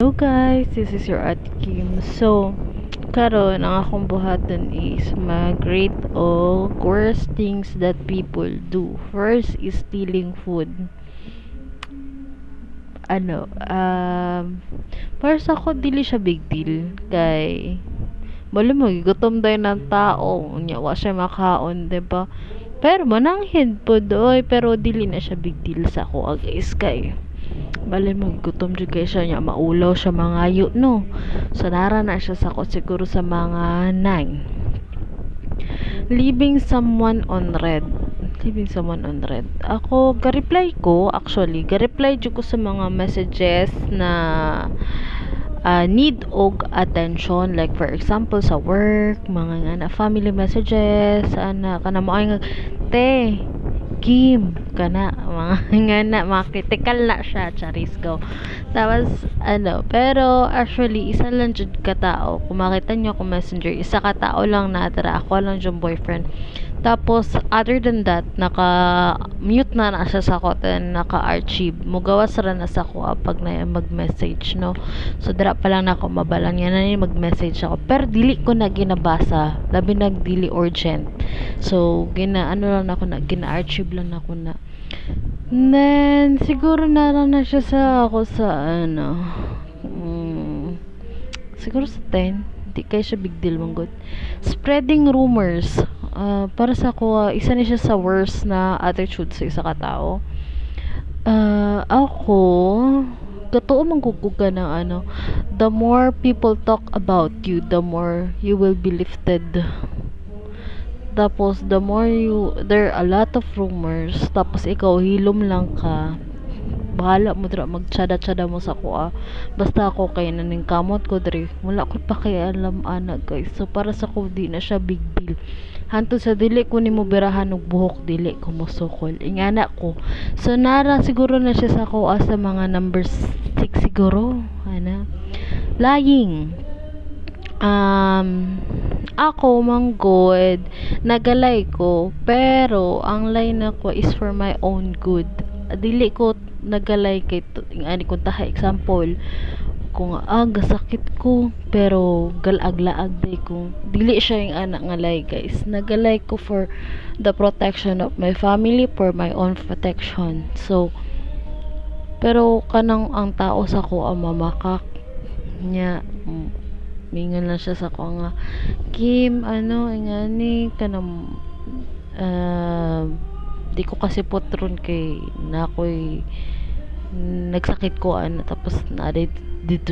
Hello guys, this is your Ate Kim. So, karon ang akong buhaton is mag-rate all worst things that people do. First is stealing food. Ano, para sa ako dili siya big deal kay balo mo gutom daw ng tao, unya wa siya makaon, 'di ba? Pero mananghid po doy, pero dili na siya big deal sa ako guys kay bali maggutom jud kay siya nya maulaw siya mangayo no. So nara na siya sa ko siguro sa mga 9. Leaving someone on red. Leaving someone on red. Ako ga-reply ko actually, ga-reply jud ko sa mga messages na need og attention, like for example sa work, mga nga family messages, kana mo ay nga te Kim kana mga nga na mga critical na siya charis go. Tapos pero actually isa lang jud ka tao, kung makita niyo ako messenger, isa ka tao lang na tara, ako lang jud boyfriend. Tapos other than that naka mute na siya sa ko, then naka archive mo gawas ra na sa ko pag na mag-message no. So dira pa lang nako mabalang yan na ni mag-message ako, pero dili ko na ginabasa, labi nag dili urgent. So lang ako na gina-archive lang ako na. Then siguro na siya sa ako sa siguro sa 10. Di kay siya big deal mong good. Spreading rumors. Para sa ako, isa na siya sa worst na attitude sa isa ka tao. Ako, totoo man kukuga ng the more people talk about you, the more you will be lifted. Tapos, the more there are a lot of rumors, tapos ikaw, hilom lang ka, bahala mo dira magtsada-tsada mo sa kuha, basta ako kay naning kamot ko diri, wala ko pa kay alam ana guys. So para sa ko di na siya big deal, hantud sa dili ko nimo birahan og buhok, dili ko mosukol ingana ko. So nara siguro na siya sa kuha sa mga number 6 siguro lying. Ako manggod nagalay ko, pero ang lie na ko is for my own good. Dili ko nagalay kay ani kung taha example kung gasakit ko pero galag-laag day ko, dili siya yung anak nga lie guys. Nagalay ko for the protection of my family, for my own protection. So pero kanang ang tao sa ko ang mamakak nya, mingon lang siya sa ko nga Kim ingani kanang di ko kasi potron kay na ako'y nagsakit ko tapos na dito